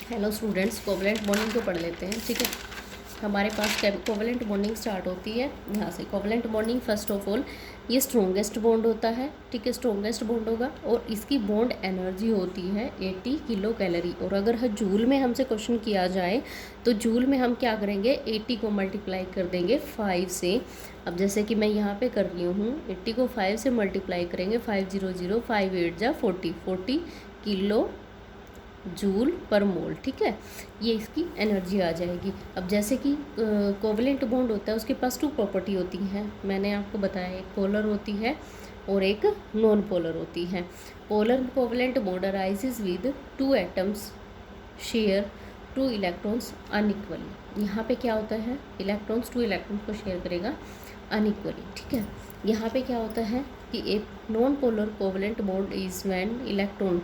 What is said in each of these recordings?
Hello students, covalent bonding को पढ़ लेते हैं। ठीक है, हमारे पास कोवलेंट बॉन्डिंग स्टार्ट होती है यहाँ से। Covalent bonding first of all ये स्ट्रॉन्गेस्ट बॉन्ड होता है। ठीक है, स्ट्रॉन्गेस्ट बॉन्ड होगा और इसकी बॉन्ड एनर्जी होती है 80 किलो कैलोरी। और अगर जूल में हमसे क्वेश्चन किया जाए तो जूल में हम क्या करेंगे, 80 को मल्टीप्लाई कर देंगे 5 से। अब जैसे कि मैं यहाँ पे कर रही हूँ, 80 को 5 से मल्टीप्लाई करेंगे, 500 5 8 जा 40 किलो जूल पर मोल। ठीक है, ये इसकी एनर्जी आ जाएगी। अब जैसे कि कोवलेंट बॉन्ड होता है, उसके पास 2 प्रॉपर्टी होती हैं। मैंने आपको बताया, एक पोलर होती है और एक नॉन पोलर होती है। Polar covalent bond arises with 2 atoms share 2 electrons unequally. यहाँ पे क्या होता है, इलेक्ट्रॉन्स 2 इलेक्ट्रॉन्स को शेयर करेगा अनइक्वली। ठीक है, यहाँ पे क्या होता है कि एक non polar covalent bond is when electron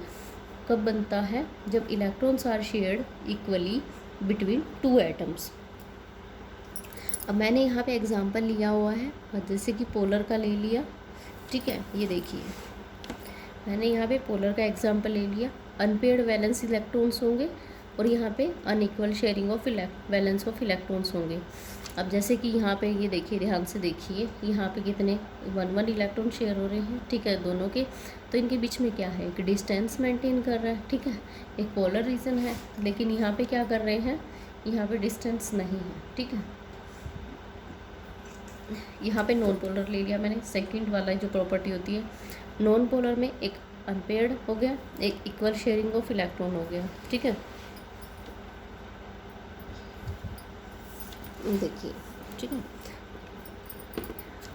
कब बनता है, जब electrons are shared equally between 2 atoms. अब मैंने यहाँ पे एग्जांपल लिया हुआ है, जैसे कि पोलर का ले लिया। ठीक है, ये देखिए मैंने यहाँ पे पोलर का एग्जांपल ले लिया। अनपेयर्ड वैलेंस इलेक्ट्रॉन्स होंगे और यहाँ पे unequal sharing of valence of electrons होंगे। अब जैसे कि यहाँ पे ये देखिए, ध्यान से देखिए, यहाँ पे कितने 1 इलेक्ट्रॉन शेयर हो रहे हैं। ठीक है, दोनों के, तो इनके बीच में क्या है, एक डिस्टेंस मेंटेन कर रहा है। ठीक है, एक पोलर रीजन है, लेकिन यहाँ पे क्या कर रहे हैं, यहाँ पे डिस्टेंस नहीं है। ठीक है, यहाँ पे नॉन पोलर ले लिया मैंने। सेकंड वाला जो प्रॉपर्टी होती है नॉन पोलर में, एक अनपेयर्ड हो गया, एक इक्वल शेयरिंग ऑफ इलेक्ट्रॉन हो गया। ठीक है, देखिए। ठीक है,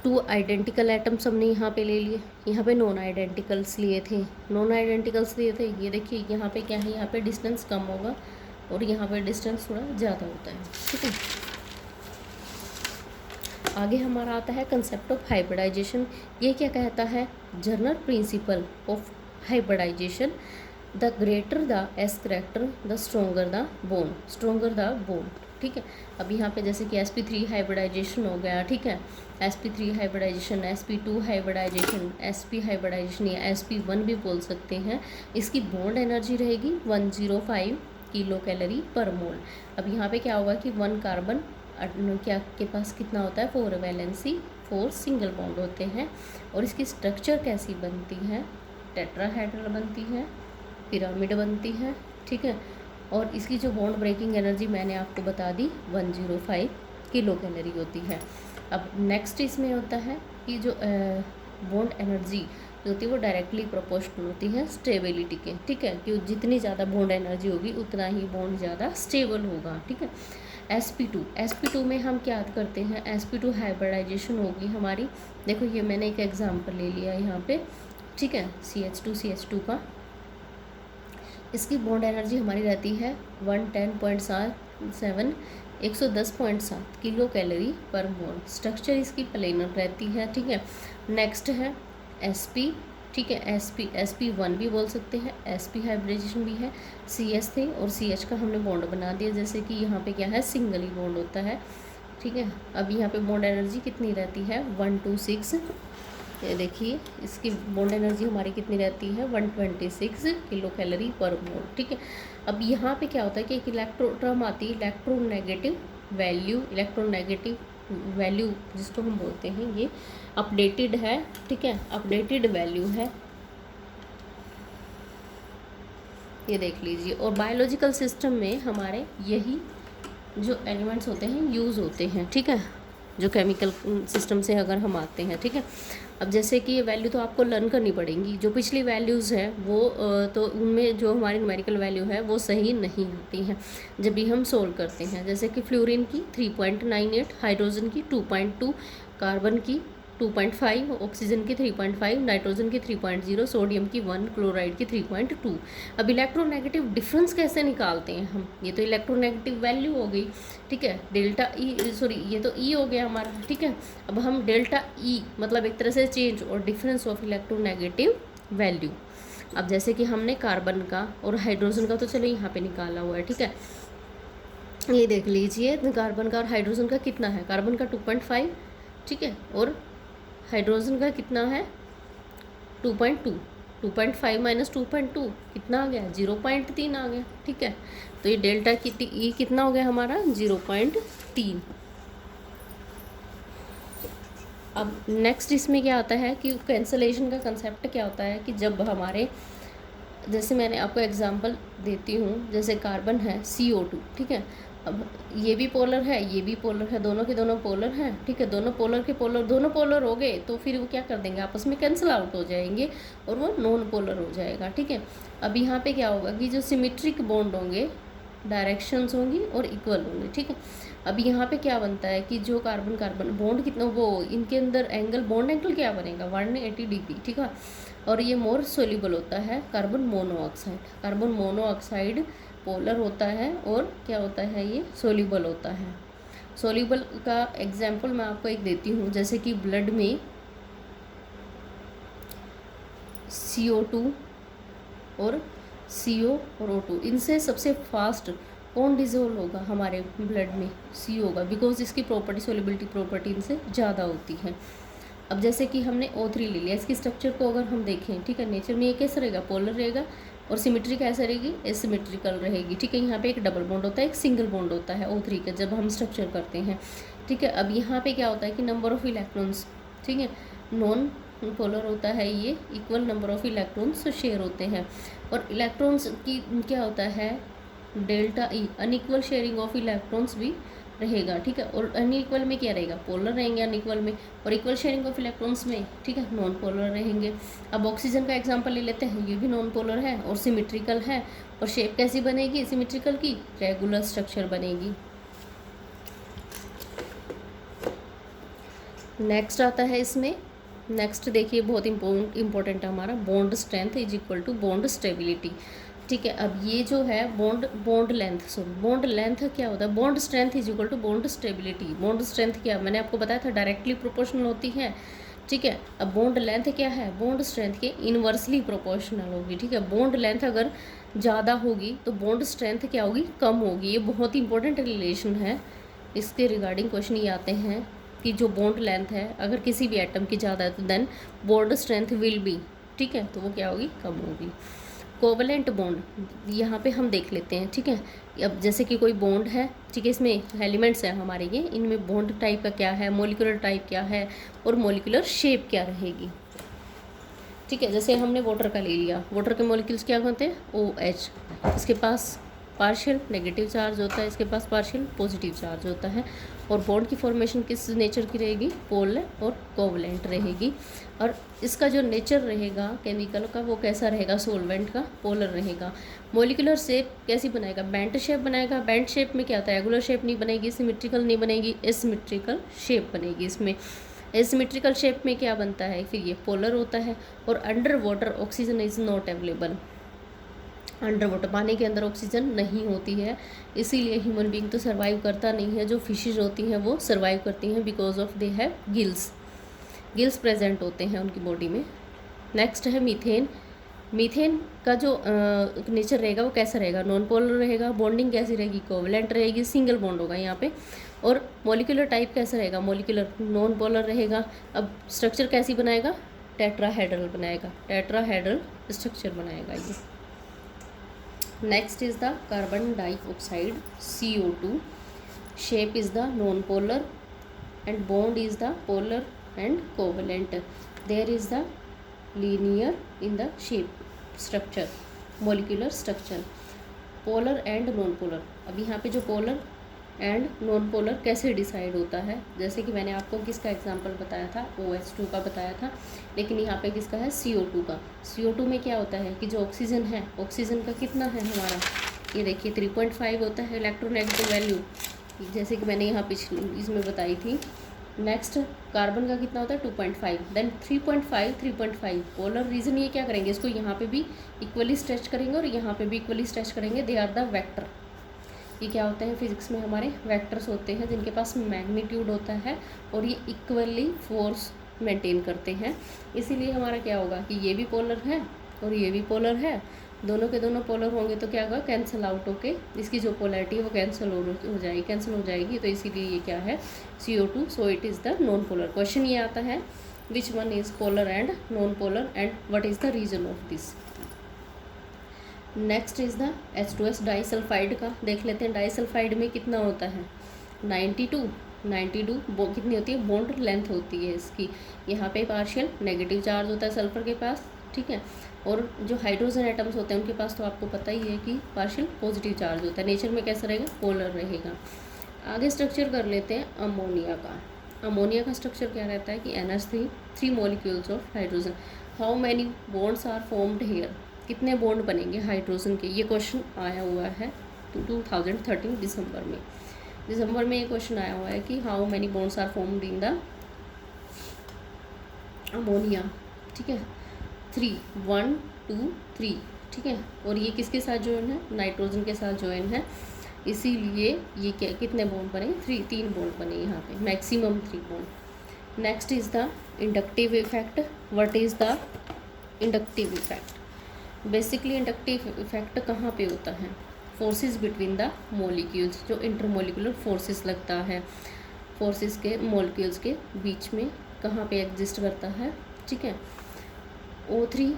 2 आइडेंटिकल एटम्स हमने यहाँ पे ले लिए, यहाँ पे नॉन आइडेंटिकल्स लिए थे। ये देखिए यहाँ पे क्या है, यहाँ पे डिस्टेंस कम होगा और यहाँ पे डिस्टेंस थोड़ा ज़्यादा होता है। ठीक है, आगे हमारा आता है कंसेप्ट ऑफ हाइब्रिडाइजेशन। ये क्या कहता है, general principle of hybridisation, the greater the s character the stronger the bond. ठीक है, अब यहाँ पे जैसे कि sp3 हाइब्रिडाइजेशन हो गया। ठीक है, sp3 hybridisation, sp2 hybridisation, sp hybridisation या sp1 भी बोल सकते हैं। इसकी बॉन्ड एनर्जी रहेगी 105 किलो कैलोरी पर मोल। अब यहाँ पे क्या होगा कि 1 कार्बन क्या के पास कितना होता है, 4 वैलेंसी, 4 सिंगल बॉन्ड होते हैं। और इसकी स्ट्रक्चर कैसी बनती है, टेट्राहेड्रल बनती है, पिरामिड बनती है। ठीक है, और इसकी जो बॉन्ड ब्रेकिंग एनर्जी मैंने आपको बता दी 105 किलो कैलोरी होती है। अब नेक्स्ट इसमें होता है कि जो बॉन्ड एनर्जी जो होती है वो डायरेक्टली प्रोपोर्शनल होती है स्टेबिलिटी के। ठीक है, कि जितनी ज़्यादा बॉन्ड एनर्जी होगी उतना ही बॉन्ड ज़्यादा स्टेबल होगा। ठीक है, sp2 में हम क्या करते हैं, sp2 हाइब्रिडाइजेशन होगी हमारी। देखो ये मैंने एक एग्जांपल ले लिया यहाँ पे। ठीक है, CH2 का, इसकी बॉन्ड एनर्जी हमारी रहती है 110.7 110.7 किलो कैलोरी पर मोल। स्ट्रक्चर इसकी प्लेनर रहती है। ठीक है, नेक्स्ट है sp। ठीक है, sp1 भी बोल सकते हैं, sp हाइब्रिडाइजेशन भी है। cs थे और ch का हमने बॉन्ड बना दिया, जैसे कि यहाँ पे क्या है, सिंगल ही बॉन्ड होता है। ठीक है, अब यहाँ पे बॉन्ड एनर्जी कितनी रहती है, 126। ये देखिए इसकी बॉन्ड एनर्जी हमारी कितनी रहती है, 126 किलो कैलोरी पर मोल। ठीक है, अब यहाँ पे क्या होता है कि एक टर्म आती है इलेक्ट्रोनेगेटिव वैल्यू, जिसको हम बोलते हैं, ये अपडेटेड है। ठीक है, अपडेटेड वैल्यू है, ये देख लीजिए। और बायोलॉजिकल सिस्टम में हमारे यही जो एलिमेंट्स होते हैं यूज़ होते हैं। ठीक है, जो केमिकल सिस्टम से अगर हम आते हैं। ठीक है, अब जैसे कि ये वैल्यू तो आपको लर्न करनी पड़ेंगी। जो पिछली वैल्यूज़ हैं वो तो उनमें जो हमारी न्यूमेरिकल वैल्यू है वो सही नहीं होती हैं जब भी हम सोल्व करते हैं। जैसे कि फ्लोरीन की 3.98, हाइड्रोजन की 2.2, कार्बन की 2.5, ऑक्सीजन की 3.5, नाइट्रोजन की 3.0, सोडियम की 1, क्लोराइड की 3.2। अब इलेक्ट्रोनेगेटिव डिफरेंस कैसे निकालते हैं हम, ये तो इलेक्ट्रोनेगेटिव वैल्यू हो गई। ठीक है, डेल्टा ई, सॉरी ये तो ई हो गया हमारा। ठीक है, अब हम डेल्टा ई मतलब एक तरह से चेंज और डिफरेंस ऑफ इलेक्ट्रोनेगेटिव वैल्यू। अब जैसे कि हमने कार्बन का और हाइड्रोजन का तो चलो यहाँ पे निकाला हुआ है। ठीक है, ये देख लीजिए कार्बन का और हाइड्रोजन का कितना है, कार्बन का 2.5। ठीक है, और हाइड्रोजन का कितना है 2.2। 2.5 माइनस 2.2 कितना आ गया, 0.3 आ गया। ठीक है, तो ये डेल्टा ये कितना हो गया हमारा, 0.3। अब नेक्स्ट इसमें क्या आता है कि कैंसलेशन का कंसेप्ट क्या होता है कि जब हमारे, जैसे मैंने आपको एग्जांपल देती हूँ, जैसे कार्बन है CO2, ठीक है। अब ये भी पोलर है, ये भी पोलर है, दोनों के दोनों पोलर हैं, ठीक है। दोनों पोलर के पोलर, दोनों पोलर हो गए तो फिर वो क्या कर देंगे, आपस में कैंसिल आउट हो जाएंगे और वो नॉन पोलर हो जाएगा। ठीक है, अब यहाँ पे क्या होगा कि जो सिमेट्रिक बॉन्ड होंगे, डायरेक्शंस होंगी और इक्वल होंगे। ठीक है, अब यहाँ पे क्या बनता है कि जो कार्बन कार्बन बॉन्ड कितना, वो इनके अंदर एंगल, बॉन्ड एंगल क्या बनेगा, 180 डिग्री। ठीक है, और ये मोर सोल्यूबल होता है carbon monoxide. Carbon monoxide polar होता है और क्या होता है, ये सोल्यूबल होता है। सोल्यूबल का एग्जाम्पल मैं आपको एक देती हूँ, जैसे कि ब्लड में CO2 और CO और O2, इनसे सबसे फास्ट कौन डिजोल्व होगा हमारे ब्लड में, CO होगा, बिकॉज इसकी प्रॉपर्टी, सोल्युबिलिटी प्रॉपर्टी इनसे ज़्यादा होती है। अब जैसे कि हमने O3 ले लिया, इसकी स्ट्रक्चर को अगर हम देखें, ठीक है, नेचर में ये कैसा रहेगा, पोलर रहेगा, और सिमेट्री कैसे रहेगी, एसिमेट्रिकल रहेगी। ठीक है, यहाँ पे एक डबल बॉन्ड होता है, एक सिंगल बॉन्ड होता है O3 का जब हम स्ट्रक्चर करते हैं। ठीक है, अब यहाँ पे क्या होता है कि नंबर ऑफ इलेक्ट्रॉन्स, ठीक है, नॉन पोलर होता है, ये equal number of electrons share होते हैं। और इलेक्ट्रॉन्स की क्या होता है, delta E, unequal sharing of electrons भी रहेगा। ठीक है, और अनइक्वल में क्या रहेगा, पोलर रहेंगे अनइक्वल में, और इक्वल शेयरिंग ऑफ इलेक्ट्रॉन्स में, ठीक है, नॉन पोलर रहेंगे। अब ऑक्सीजन का एग्जांपल ले लेते हैं, ये भी नॉन पोलर है और सिमेट्रिकल है, और शेप कैसी बनेगी सिमेट्रिकल की, रेगुलर स्ट्रक्चर बनेगी। नेक्स्ट आता है इसमें, नेक्स्ट देखिए बहुत इंपॉर्टेंट है हमारा, bond strength is equal to bond stability. ठीक है, अब ये जो है bond length, sorry bond length क्या होता है, bond strength is equal to bond stability. Bond strength क्या, मैंने आपको बताया था, डायरेक्टली प्रोपोर्शनल होती है। ठीक है, अब बॉन्ड लेंथ क्या है, बॉन्ड स्ट्रेंथ के इनवर्सली प्रोपोर्शनल होगी। ठीक है, बॉन्ड लेंथ अगर ज़्यादा होगी तो बॉन्ड स्ट्रेंथ क्या होगी, कम होगी। ये बहुत ही इंपॉर्टेंट रिलेशन है, इसके रिगार्डिंग क्वेश्चन ये आते हैं कि जो बॉन्ड लेंथ है अगर किसी भी एटम की ज़्यादा है तो then bond strength will be, ठीक है, तो वो क्या होगी, कम होगी। कोवलेंट बॉन्ड यहाँ पे हम देख लेते हैं। ठीक है, अब जैसे कि कोई बॉन्ड है, ठीक है, इसमें एलिमेंट्स हैं हमारे, ये इनमें बॉन्ड टाइप का क्या है, मोलिकुलर टाइप क्या है, और मोलिकुलर शेप क्या रहेगी। ठीक है, जैसे हमने वाटर का ले लिया, वाटर के मोलिक्यूल्स क्या होते हैं, OH, इसके पास पार्शियल नेगेटिव चार्ज होता है, इसके पास पार्शियल पॉजिटिव चार्ज होता है। और बॉन्ड की फॉर्मेशन किस नेचर की रहेगी, पोलर और कोवलेंट रहेगी। और इसका जो नेचर रहेगा केमिकल का वो कैसा रहेगा, सोलवेंट का, पोलर रहेगा। मोलिकुलर शेप कैसी बनाएगा, बेंट शेप बनाएगा। बेंट शेप में क्या होता है, रेगुलर शेप नहीं बनेगी, सिमेट्रिकल नहीं बनेगी, एसिमेट्रिकल शेप बनेगी। इसमें एसिमेट्रिकल शेप में क्या बनता है, फिर ये पोलर होता है। और under water oxygen is not available, under water पानी के अंदर ऑक्सीजन नहीं होती है, इसीलिए ह्यूमन बीइंग तो सर्वाइव करता नहीं है। जो फिशेज होती हैं वो सर्वाइव करती हैं because of they have gills, gills present होते हैं उनकी बॉडी में। नेक्स्ट है मीथेन। मीथेन का जो नेचर रहेगा वो कैसा रहेगा, नॉन पोलर रहेगा। बॉन्डिंग कैसी रहेगी, कोवलेंट रहेगी, सिंगल बॉन्ड होगा यहाँ पे। और मोलिकुलर टाइप कैसा रहेगा, मोलिकुलर नॉन पोलर रहेगा। अब स्ट्रक्चर कैसी बनाएगा, टेट्राहेड्रल बनाएगा, टेट्राहेड्रल स्ट्रक्चर बनाएगा ये। Next is the carbon dioxide CO2. Shape is the non-polar and bond is the polar and covalent. There is the linear in the shape structure, molecular structure. Polar and non-polar. अब यहाँ पे जो polar and non polar कैसे decide होता है, जैसे कि मैंने आपको किसका एग्जांपल बताया था, OH2 का बताया था, लेकिन यहाँ पे किसका है, CO2 का। CO2 में क्या होता है कि जो ऑक्सीजन है, ऑक्सीजन का कितना है हमारा, ये देखिए 3.5 होता है इलेक्ट्रोनेगेटिव वैल्यू, जैसे कि मैंने यहाँ पिछले इसमें बताई थी। नेक्स्ट कार्बन का कितना होता है 2.5, देन 3.5 पोलर रीजन। ये क्या करेंगे, इसको यहाँ पे भी इक्वली स्ट्रेच करेंगे और यहाँ पे भी इक्वली स्ट्रेच करेंगे, दे आर द वेक्टर। ये क्या होते हैं, फिजिक्स में हमारे वेक्टर्स होते हैं जिनके पास मैग्नीट्यूड होता है और ये इक्वली फोर्स मेंटेन करते हैं। इसीलिए हमारा क्या होगा कि ये भी पोलर है और ये भी पोलर है, दोनों के दोनों पोलर होंगे तो क्या होगा, कैंसिल आउट होके इसकी जो पोलैरिटी है वो कैंसिल हो जाएगी। तो इसीलिए ये क्या है, CO2, so it is the non polar. Question ये आता है which one is polar and non polar and what is the reason of this. Next is the H2S disulphide का देख लेते हैं। डाइसल्फाइड में कितना होता है 92 कितनी होती है बॉन्ड लेंथ होती है इसकी। यहाँ पे पार्शियल नेगेटिव चार्ज होता है सल्फर के पास, ठीक है। और जो हाइड्रोजन एटम्स होते हैं उनके पास तो आपको पता ही है कि पार्शियल पॉजिटिव चार्ज होता है। नेचर में कैसा रहेगा पोलर रहेगा। आगे स्ट्रक्चर कर लेते हैं अमोनिया का। अमोनिया का स्ट्रक्चर क्या रहता है कि NH3 3 molecules of hydrogen. How many bonds are formed here, कितने बॉन्ड बनेंगे हाइड्रोजन के। ये क्वेश्चन आया हुआ है 2013 दिसंबर में ये क्वेश्चन आया हुआ है कि how many bonds are formed in the ammonia, ठीक है 3 1 2 3, ठीक है। और ये किसके साथ जॉइन है नाइट्रोजन के साथ जॉइन है, इसीलिए ये क्या कितने बॉन्ड बने 3 बॉन्ड बने यहाँ पे maximum 3 bond. Next is the inductive effect. What is the inductive effect. Basically inductive effect कहाँ पे होता है फोर्सेस बिटवीन द मॉलिक्यूल्स, जो इंटरमोलिकुलर फोर्सेस लगता है फोर्सेस के मॉलिक्यूल्स के बीच में कहाँ पे एग्जिस्ट करता है, ठीक है। O3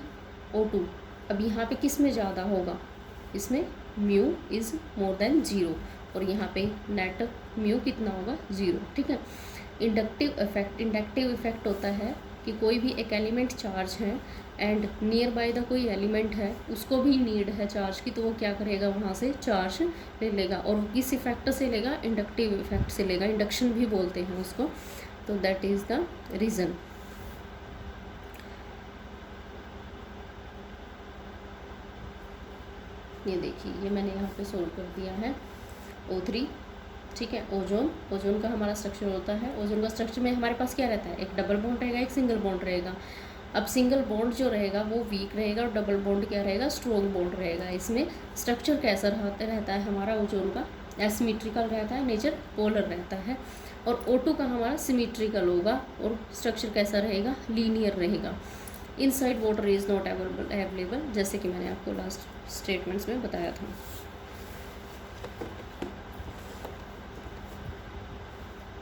O2 अब यहाँ पे किस में ज़्यादा होगा, इसमें म्यू इज़ मोर देन 0 और यहाँ पे नेट म्यू कितना होगा 0, ठीक है। इंडक्टिव इफेक्ट होता है कि कोई भी एक एलिमेंट चार्ज है एंड नियर बाय द कोई एलिमेंट है उसको भी नीड है चार्ज की, तो वो क्या करेगा वहाँ से चार्ज ले लेगा। और किस इफेक्ट से लेगा इंडक्टिव इफेक्ट से लेगा, इंडक्शन भी बोलते हैं उसको। तो दैट इज़ द रीज़न। ये देखिए ये मैंने यहाँ पे सोल्व कर दिया है O3, ठीक है। ओजोन का हमारा स्ट्रक्चर होता है। ओजोन का स्ट्रक्चर में हमारे पास क्या रहता है एक डबल बॉन्ड रहेगा एक सिंगल बॉन्ड रहेगा। अब सिंगल बॉन्ड जो रहेगा वो वीक रहेगा और डबल बॉन्ड क्या रहेगा स्ट्रॉन्ग बॉन्ड रहेगा। इसमें स्ट्रक्चर कैसा रहता है हमारा ओजोन का एसिमेट्रिकल रहता है, नेचर पोलर रहता है। और O2 का हमारा सिमेट्रिकल होगा और स्ट्रक्चर कैसा रहेगा लीनियर रहेगा। Inside water is not available, जैसे कि मैंने आपको लास्ट स्टेटमेंट्स में बताया था।